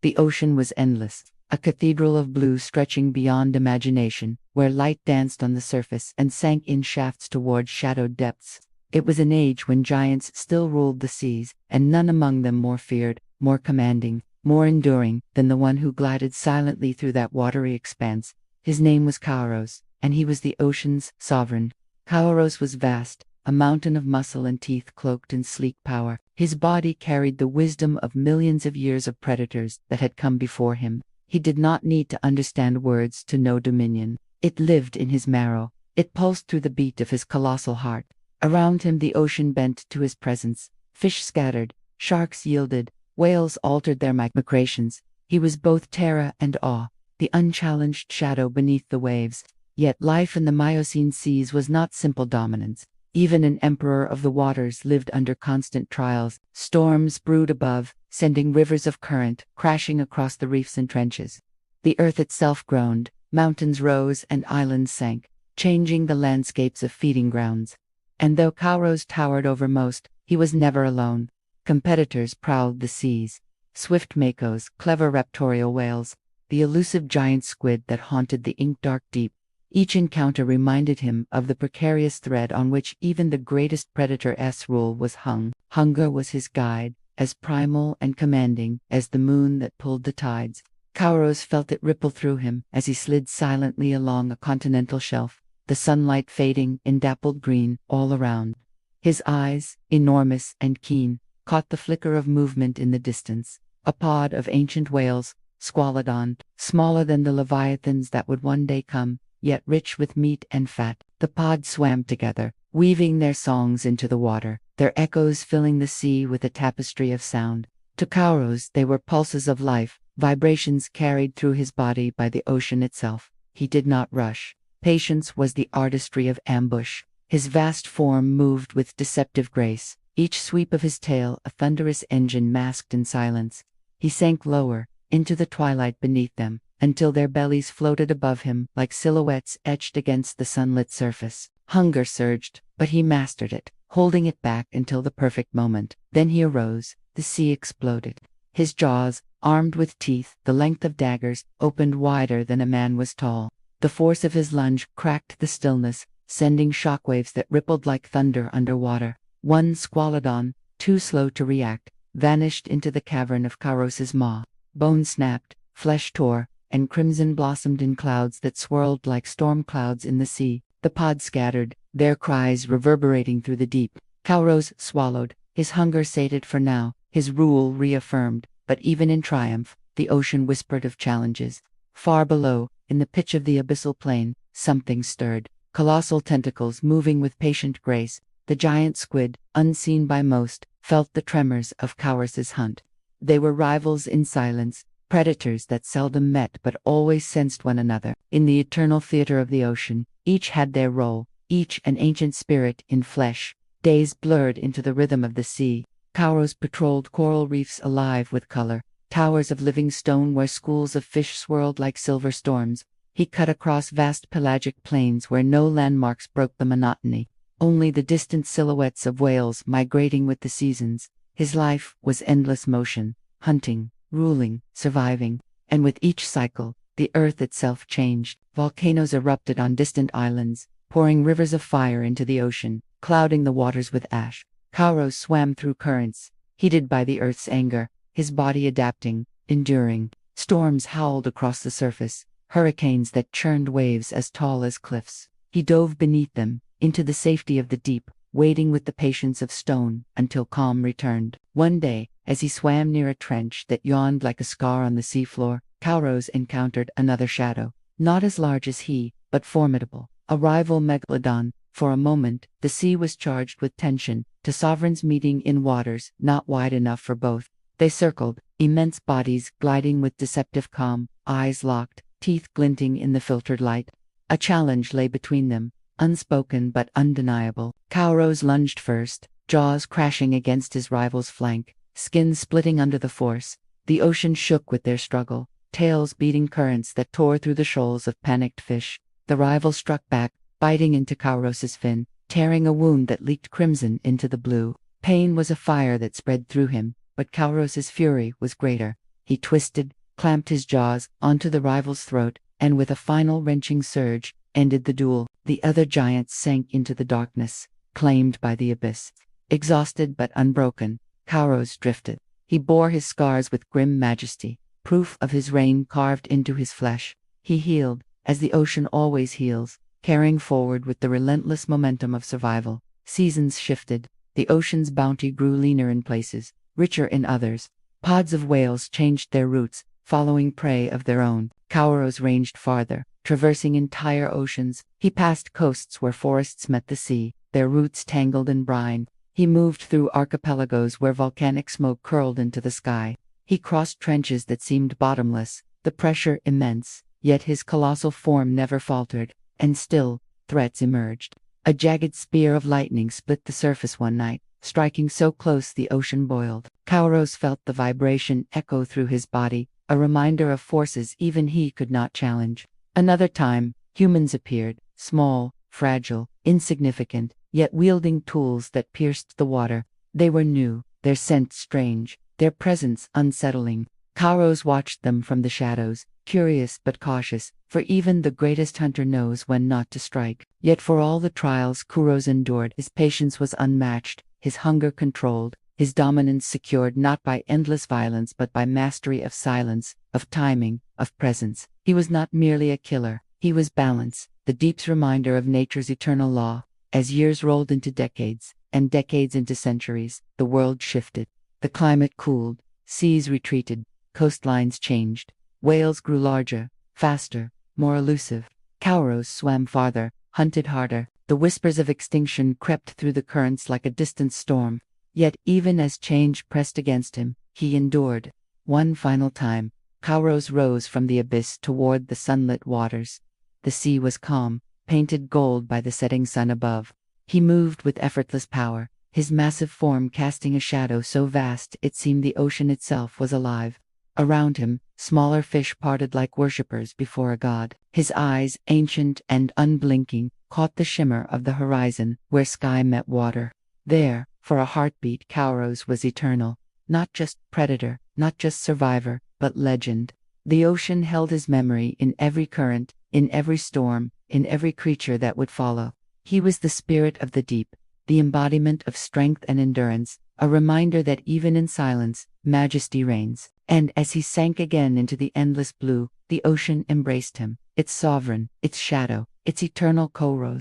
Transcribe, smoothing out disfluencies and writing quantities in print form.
The ocean was endless, a cathedral of blue stretching beyond imagination, where light danced on the surface and sank in shafts toward shadowed depths. It was an age when giants still ruled the seas, and none among them more feared, more commanding, more enduring than the one who glided silently through that watery expanse. His name was Kauros, and he was the ocean's sovereign. Kauros was vast, a mountain of muscle and teeth cloaked in sleek power. His body carried the wisdom of millions of years of predators that had come before him. He did not need to understand words to know dominion. It lived in his marrow. It pulsed through the beat of his colossal heart. Around him the ocean bent to his presence. Fish scattered, sharks yielded, whales altered their migrations. He was both terror and awe, the unchallenged shadow beneath the waves. Yet life in the Miocene seas was not simple dominance. Even an emperor of the waters lived under constant trials. Storms brewed above, sending rivers of current crashing across the reefs and trenches. The earth itself groaned, mountains rose and islands sank, changing the landscapes of feeding grounds. And though Kauros towered over most, he was never alone. Competitors prowled the seas. Swift makos, clever raptorial whales, the elusive giant squid that haunted the ink-dark deep. Each encounter reminded him of the precarious thread on which even the greatest predator's rule was hung. Hunger was his guide, as primal and commanding as the moon that pulled the tides. Kauros felt it ripple through him as he slid silently along a continental shelf, the sunlight fading in dappled green all around. His eyes, enormous and keen, caught the flicker of movement in the distance. A pod of ancient whales, Squalodon, smaller than the leviathans that would one day come, yet rich with meat and fat. The pods swam together, weaving their songs into the water, their echoes filling the sea with a tapestry of sound. To Kauros they were pulses of life, vibrations carried through his body by the ocean itself. He did not rush. Patience was the artistry of ambush. His vast form moved with deceptive grace, each sweep of his tail a thunderous engine masked in silence. He sank lower, into the twilight beneath them, until their bellies floated above him like silhouettes etched against the sunlit surface. Hunger surged, but he mastered it, holding it back until the perfect moment. Then he arose. The sea exploded. His jaws, armed with teeth the length of daggers, opened wider than a man was tall. The force of his lunge cracked the stillness, sending shockwaves that rippled like thunder underwater. One Squalodon, too slow to react, vanished into the cavern of Kauros's maw. Bone snapped, flesh tore, and crimson blossomed in clouds that swirled like storm clouds in the sea. The pods scattered, their cries reverberating through the deep. Kauros swallowed, his hunger sated for now, his rule reaffirmed. But even in triumph, the ocean whispered of challenges. Far below, in the pitch of the abyssal plain, something stirred. Colossal tentacles moving with patient grace. The giant squid, unseen by most, felt the tremors of Kauros's hunt. They were rivals in silence, predators that seldom met but always sensed one another. In the eternal theater of the ocean, each had their role, each an ancient spirit in flesh. Days blurred into the rhythm of the sea. Kauros patrolled coral reefs alive with color, towers of living stone where schools of fish swirled like silver storms. He cut across vast pelagic plains where no landmarks broke the monotony, only the distant silhouettes of whales migrating with the seasons. His life was endless motion, hunting, ruling, surviving, and with each cycle, the earth itself changed. Volcanoes erupted on distant islands, pouring rivers of fire into the ocean, clouding the waters with ash. Kauros swam through currents, heated by the earth's anger, his body adapting, enduring. Storms howled across the surface, hurricanes that churned waves as tall as cliffs. He dove beneath them, into the safety of the deep, waiting with the patience of stone until calm returned. One day, as he swam near a trench that yawned like a scar on the seafloor, Kauros encountered another shadow, not as large as he, but formidable, a rival Megalodon. For a moment, the sea was charged with tension, two sovereigns meeting in waters not wide enough for both. They circled, immense bodies gliding with deceptive calm, eyes locked, teeth glinting in the filtered light. A challenge lay between them, unspoken but undeniable. Kauros lunged first, jaws crashing against his rival's flank, skin splitting under the force. The ocean shook with their struggle, tails beating currents that tore through the shoals of panicked fish. The rival struck back, biting into Kauros's fin, tearing a wound that leaked crimson into the blue. Pain was a fire that spread through him, but Kauros's fury was greater. He twisted, clamped his jaws onto the rival's throat, and with a final wrenching surge, ended the duel. The other giants sank into the darkness, claimed by the abyss. Exhausted but unbroken, Kauros drifted. He bore his scars with grim majesty, proof of his reign carved into his flesh. He healed, as the ocean always heals, carrying forward with the relentless momentum of survival. Seasons shifted. The ocean's bounty grew leaner in places, richer in others. Pods of whales changed their routes, following prey of their own. Kauros ranged farther, traversing entire oceans. He passed coasts where forests met the sea, their roots tangled in brine. He moved through archipelagos where volcanic smoke curled into the sky. He crossed trenches that seemed bottomless, the pressure immense, yet his colossal form never faltered, and still, threats emerged. A jagged spear of lightning split the surface one night, striking so close the ocean boiled. Kauros felt the vibration echo through his body, a reminder of forces even he could not challenge. Another time, humans appeared, small, fragile, insignificant, yet wielding tools that pierced the water. They were new, their scent strange, their presence unsettling. Kauros watched them from the shadows, curious but cautious, for even the greatest hunter knows when not to strike. Yet for all the trials Kauros endured, his patience was unmatched, his hunger controlled, his dominance secured not by endless violence but by mastery of silence, of timing, of presence. He was not merely a killer, he was balance, the deep's reminder of nature's eternal law. As years rolled into decades, and decades into centuries, the world shifted. The climate cooled, seas retreated, coastlines changed. Whales grew larger, faster, more elusive. Kauros swam farther, hunted harder. The whispers of extinction crept through the currents like a distant storm. Yet even as change pressed against him, he endured. One final time, Kauros rose from the abyss toward the sunlit waters. The sea was calm, painted gold by the setting sun above. He moved with effortless power, his massive form casting a shadow so vast it seemed the ocean itself was alive. Around him, smaller fish parted like worshippers before a god. His eyes, ancient and unblinking, caught the shimmer of the horizon where sky met water. There, for a heartbeat, Kauros was eternal. Not just predator, not just survivor, but legend. The ocean held his memory in every current, in every storm, in every creature that would follow. He was the spirit of the deep, the embodiment of strength and endurance, a reminder that even in silence, majesty reigns. And as he sank again into the endless blue, the ocean embraced him, its sovereign, its shadow, its eternal Kauros.